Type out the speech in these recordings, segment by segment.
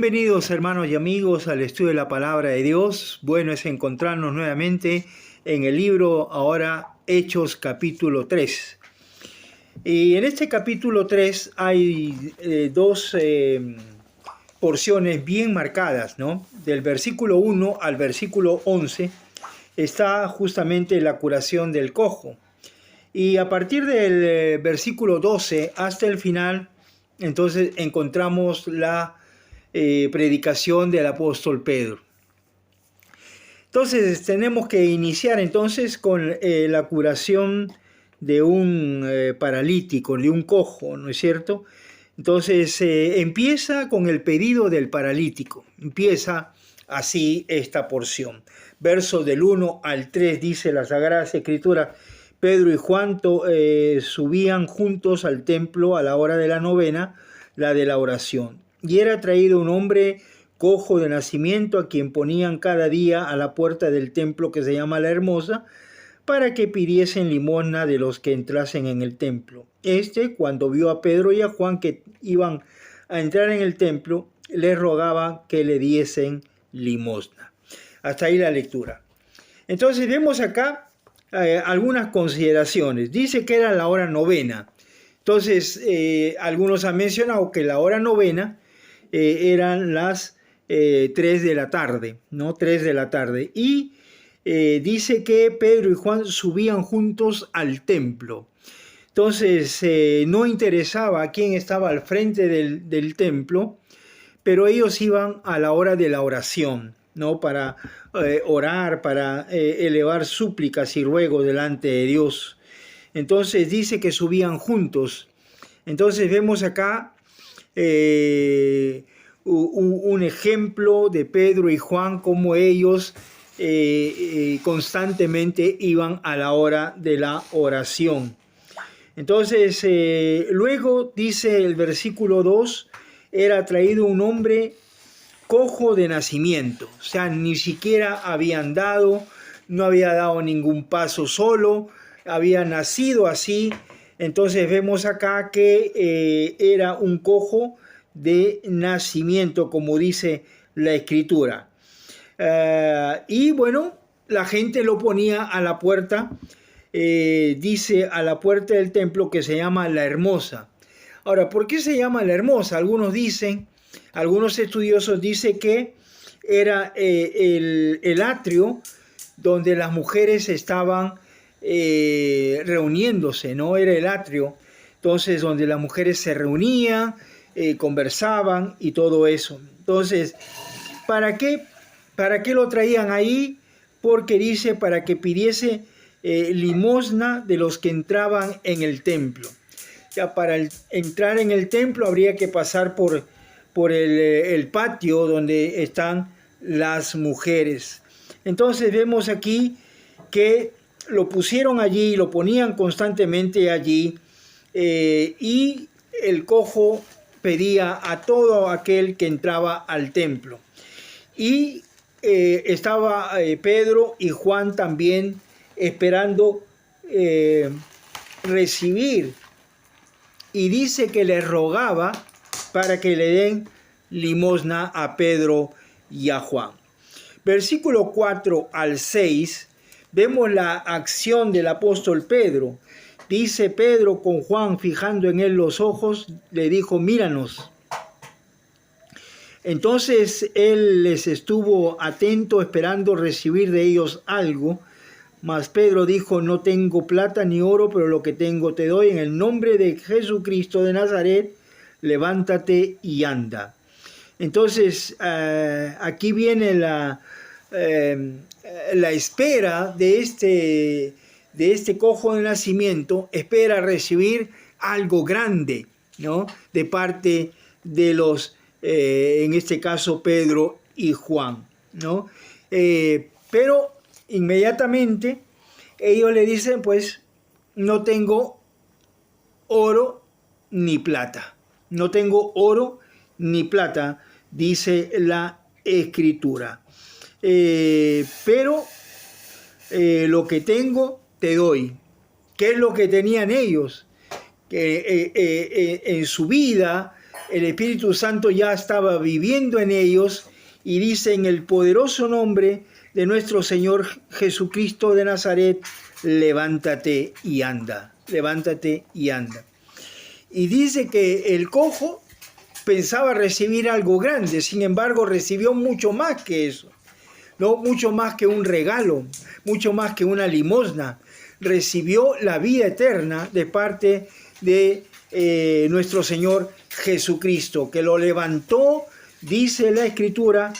Bienvenidos hermanos y amigos al estudio de la palabra de Dios. Bueno es encontrarnos nuevamente en el libro ahora Hechos capítulo 3. Y en este capítulo 3 hay dos porciones bien marcadas, ¿no? Del versículo 1 al versículo 11 está justamente la curación del cojo. Y a partir del versículo 12 hasta el final, entonces encontramos la predicación del apóstol Pedro. Entonces tenemos que iniciar entonces con la curación de un paralítico, de un cojo, ¿no es cierto? Entonces empieza con el pedido del paralítico, empieza así esta porción. Versos del 1 al 3 dice la Sagrada Escritura: Pedro y Juan subían juntos al templo a la hora de la novena, la de la oración. Y era traído un hombre cojo de nacimiento, a quien ponían cada día a la puerta del templo que se llama La Hermosa, para que pidiesen limosna de los que entrasen en el templo. Cuando vio a Pedro y a Juan que iban a entrar en el templo, les rogaba que le diesen limosna. Hasta ahí la lectura. Entonces vemos acá algunas consideraciones. Dice que era la hora novena. Entonces, algunos han mencionado que la hora novena eran las 3 de la tarde, ¿no? 3 de la tarde. Y dice que Pedro y Juan subían juntos al templo. Entonces, no interesaba quién estaba al frente del templo, pero ellos iban a la hora de la oración, ¿no? Para orar, para elevar súplicas y ruegos delante de Dios. Entonces dice que subían juntos. Entonces vemos acá un ejemplo de Pedro y Juan, como ellos constantemente iban a la hora de la oración. Entonces luego dice el versículo 2, era traído un hombre cojo de nacimiento, o sea, ni siquiera había andado, no había dado ningún paso solo, había nacido así. Entonces vemos acá que era un cojo de nacimiento, como dice la Escritura. Y bueno, la gente lo ponía a la puerta, dice a la puerta del templo, que se llama La Hermosa. Ahora, ¿por qué se llama La Hermosa? Algunos estudiosos dicen que era el atrio donde las mujeres estaban reuniéndose, ¿no? Era el atrio, entonces donde las mujeres se reunían, conversaban y todo eso. Entonces, ¿para qué lo traían ahí? Porque dice para que pidiese limosna de los que entraban en el templo. Ya para entrar en el templo habría que pasar por el patio donde están las mujeres. Entonces vemos aquí que lo pusieron allí, lo ponían constantemente allí, y el cojo pedía a todo aquel que entraba al templo. Y estaba Pedro y Juan también esperando recibir, y dice que les rogaba para que le den limosna a Pedro y a Juan. Versículo 4 al 6, vemos la acción del apóstol Pedro. Dice Pedro con Juan, fijando en él los ojos, le dijo: míranos. Entonces él les estuvo atento, esperando recibir de ellos algo. Mas Pedro dijo: no tengo plata ni oro, pero lo que tengo te doy. En el nombre de Jesucristo de Nazaret, levántate y anda. Entonces aquí viene la espera de este cojo de nacimiento. Espera recibir algo grande, ¿no? De parte de los, en este caso, Pedro y Juan, ¿no? Pero inmediatamente ellos le dicen: pues no tengo oro ni plata. No tengo oro ni plata, dice la Escritura. Pero lo que tengo te doy. ¿Qué es lo que tenían ellos? En su vida el Espíritu Santo ya estaba viviendo en ellos, y dice: en el poderoso nombre de nuestro Señor Jesucristo de Nazaret, levántate y anda, levántate y anda. Y dice que el cojo pensaba recibir algo grande, sin embargo recibió mucho más que eso, ¿no? Mucho más que un regalo, mucho más que una limosna. Recibió la vida eterna de parte de nuestro Señor Jesucristo, que lo levantó, dice la Escritura: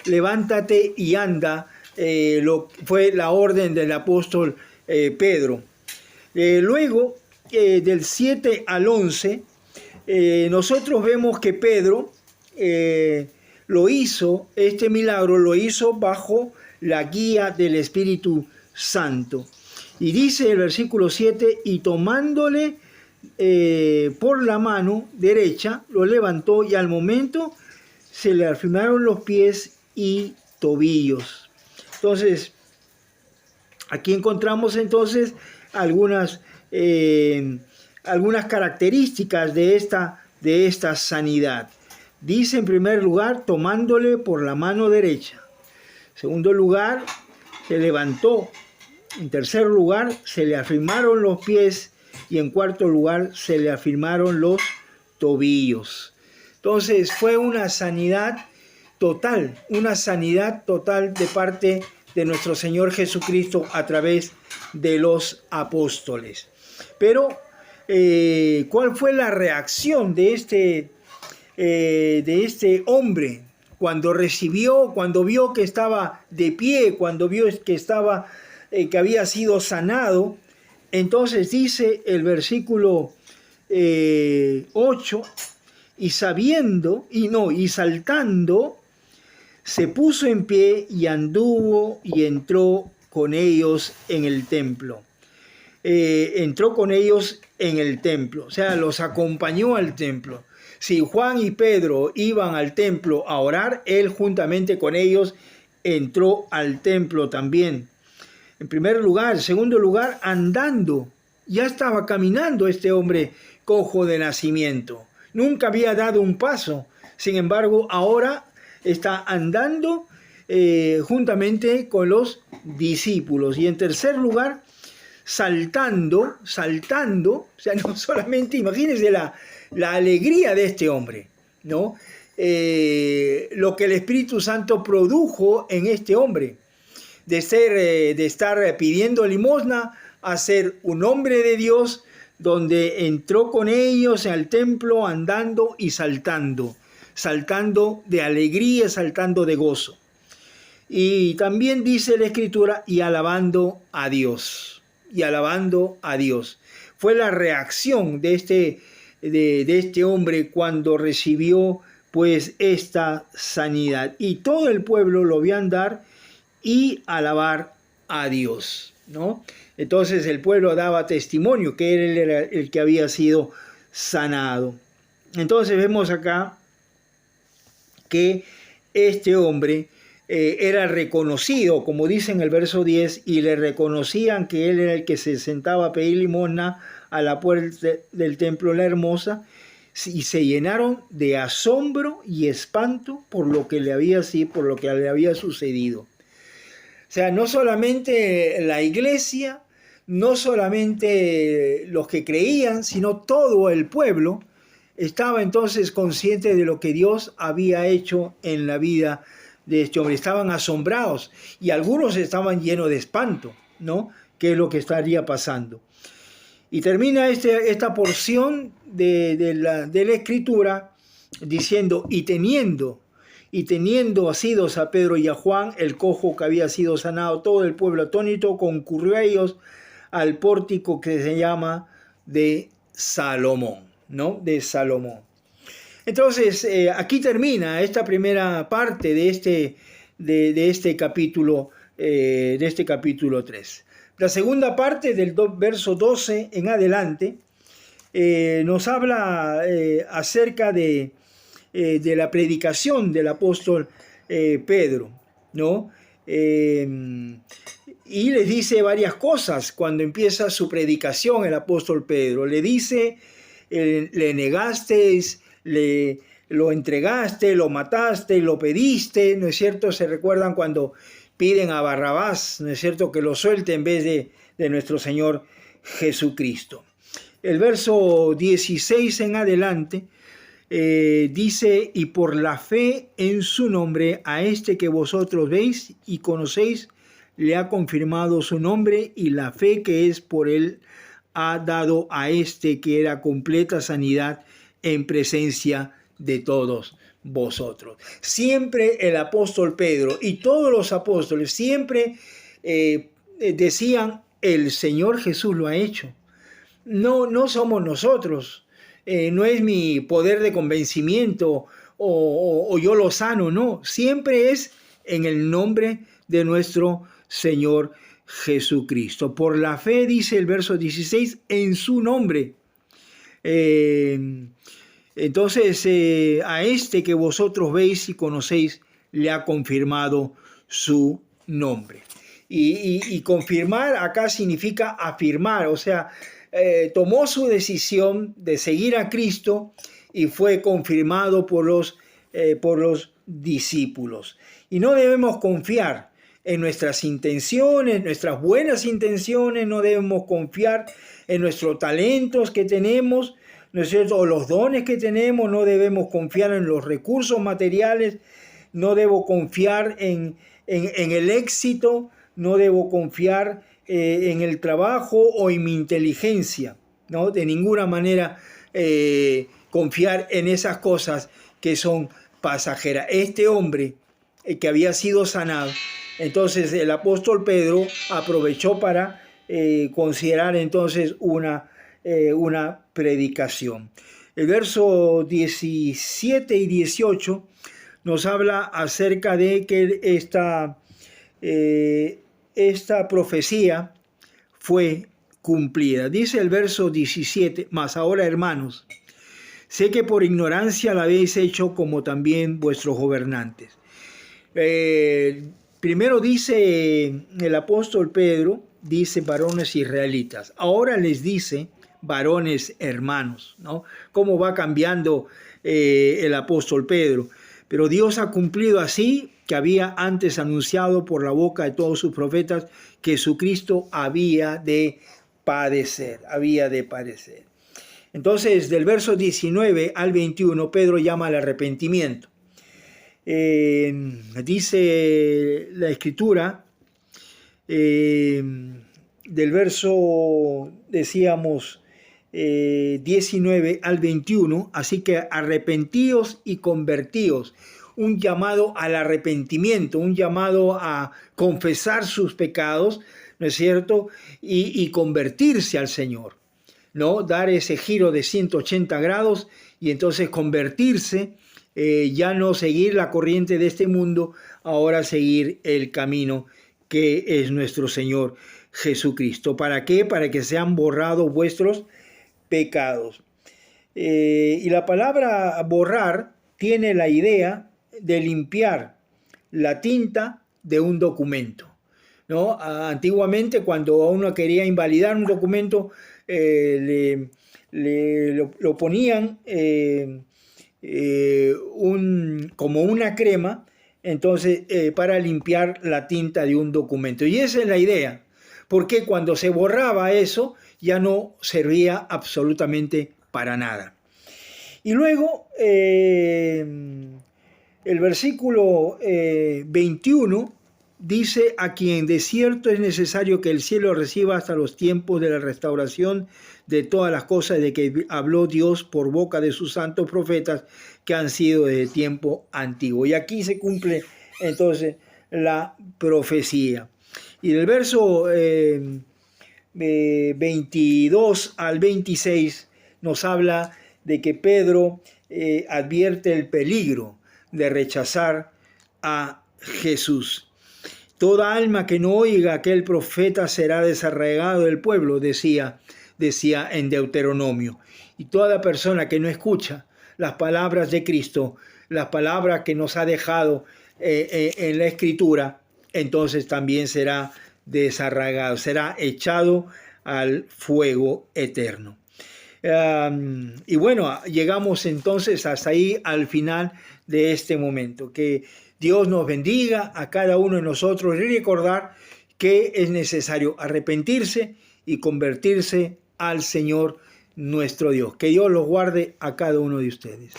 levántate y anda. Fue la orden del apóstol Pedro. Luego, del 7 al 11, nosotros vemos que Pedro lo hizo, este milagro lo hizo bajo la guía del Espíritu Santo. Y dice el versículo 7: y tomándole por la mano derecha, lo levantó, y al momento se le afirmaron los pies y tobillos. Entonces, aquí encontramos entonces algunas características de esta sanidad. Dice en primer lugar: tomándole por la mano derecha. En segundo lugar, se levantó. En tercer lugar, se le afirmaron los pies. Y en cuarto lugar, se le afirmaron los tobillos. Entonces fue una sanidad total de parte de nuestro Señor Jesucristo a través de los apóstoles. Pero, ¿cuál fue la reacción de este hombre cuando vio que estaba de pie, cuando vio que había sido sanado? Entonces dice el versículo 8: y saltando, se puso en pie y anduvo y entró con ellos en el templo. O sea, los acompañó al templo. Si Juan y Pedro iban al templo a orar, él juntamente con ellos entró al templo también. En primer lugar. En segundo lugar, andando. Ya estaba caminando este hombre cojo de nacimiento. Nunca había dado un paso. Sin embargo, ahora está andando juntamente con los discípulos. Y en tercer lugar, saltando. O sea, no solamente, imagínense la alegría de este hombre, ¿no? Lo que el Espíritu Santo produjo en este hombre. De estar pidiendo limosna a ser un hombre de Dios, donde entró con ellos al templo andando y saltando de alegría, saltando de gozo. Y también dice la Escritura: y alabando a Dios. Fue la reacción de este hombre cuando recibió pues esta sanidad. Y todo el pueblo lo vio andar y alabar a Dios, ¿no? Entonces el pueblo daba testimonio que él era el que había sido sanado. Entonces vemos acá que este hombre era reconocido, como dice en el verso 10, y le reconocían que él era el que se sentaba a pedir limosna a la puerta del templo La Hermosa, y se llenaron de asombro y espanto por lo que le había sucedido. O sea, no solamente la iglesia, no solamente los que creían, sino todo el pueblo estaba entonces consciente de lo que Dios había hecho en la vida de este hombre. Estaban asombrados y algunos estaban llenos de espanto, ¿no? ¿Qué es lo que estaría pasando? Y termina esta porción de la Escritura diciendo: y teniendo asidos a Pedro y a Juan, el cojo que había sido sanado, todo el pueblo atónito concurrió a ellos al pórtico que se llama de Salomón, ¿no? De Salomón. Entonces, aquí termina esta primera parte de este capítulo 3. La segunda parte, del verso 12 en adelante, nos habla acerca de la predicación del apóstol Pedro, ¿no? Y les dice varias cosas cuando empieza su predicación el apóstol Pedro. Le dice: le negasteis lo entregaste, lo mataste, lo pediste, ¿no es cierto? Se recuerdan cuando piden a Barrabás, ¿no es cierto?, que lo suelte en vez de nuestro Señor Jesucristo. El verso 16 en adelante dice: y por la fe en su nombre, a este que vosotros veis y conocéis, le ha confirmado su nombre, y la fe que es por él ha dado a este que era completa sanidad en presencia de todos vosotros. Siempre el apóstol Pedro y todos los apóstoles siempre decían: el Señor Jesús lo ha hecho. No somos nosotros, no es mi poder de convencimiento o yo lo sano, no. Siempre es en el nombre de nuestro Señor Jesucristo. Por la fe, dice el verso 16, en su nombre. Entonces, a este que vosotros veis y conocéis, le ha confirmado su nombre. Y confirmar acá significa afirmar, o sea, tomó su decisión de seguir a Cristo y fue confirmado por los discípulos. Y no debemos confiar en nuestras intenciones, nuestras buenas intenciones, no debemos confiar en nuestros talentos que tenemos, ¿no es cierto?, o los dones que tenemos, no debemos confiar en los recursos materiales, no debo confiar en el éxito, no debo confiar en el trabajo o en mi inteligencia, ¿no? De ninguna manera confiar en esas cosas que son pasajeras. Este hombre que había sido sanado, entonces el apóstol Pedro aprovechó para considerar entonces una predicación. El verso 17 y 18 nos habla acerca de que esta profecía fue cumplida. Dice el verso 17: mas ahora, hermanos, sé que por ignorancia la habéis hecho, como también vuestros gobernantes. Primero dice el apóstol Pedro, dice varones israelitas. Ahora les dice varones hermanos, ¿no? Cómo va cambiando el apóstol Pedro. Pero Dios ha cumplido así que había antes anunciado por la boca de todos sus profetas que Jesucristo había de padecer, Entonces, del verso 19 al 21, Pedro llama al arrepentimiento. Dice la Escritura, del verso, decíamos, 19 al 21, así que arrepentíos y convertíos. Un llamado al arrepentimiento, un llamado a confesar sus pecados, ¿no es cierto?, y convertirse al Señor, ¿no? Dar ese giro de 180 grados y entonces convertirse, ya no seguir la corriente de este mundo, ahora seguir el camino que es nuestro Señor Jesucristo. ¿Para qué? Para que sean borrados vuestros pecados. Y la palabra borrar tiene la idea de limpiar la tinta de un documento, ¿no? Antiguamente, cuando uno quería invalidar un documento, lo ponían como una crema, entonces, para limpiar la tinta de un documento. Y esa es la idea, porque cuando se borraba eso, ya no servía absolutamente para nada. Y luego, el versículo 21 dice: a quien de cierto es necesario que el cielo reciba hasta los tiempos de la restauración de todas las cosas de que habló Dios por boca de sus santos profetas que han sido desde tiempo antiguo. Y aquí se cumple entonces la profecía. Y del verso 22 al 26 nos habla de que Pedro advierte el peligro de rechazar a Jesús. Toda alma que no oiga a aquel profeta será desarraigado del pueblo, decía en Deuteronomio. Y toda persona que no escucha las palabras de Cristo, las palabras que nos ha dejado en la Escritura, entonces también será desarraigado, será echado al fuego eterno. Y bueno, llegamos entonces hasta ahí al final de este momento. Que Dios nos bendiga a cada uno de nosotros y recordar que es necesario arrepentirse y convertirse al Señor nuestro Dios. Que Dios los guarde a cada uno de ustedes.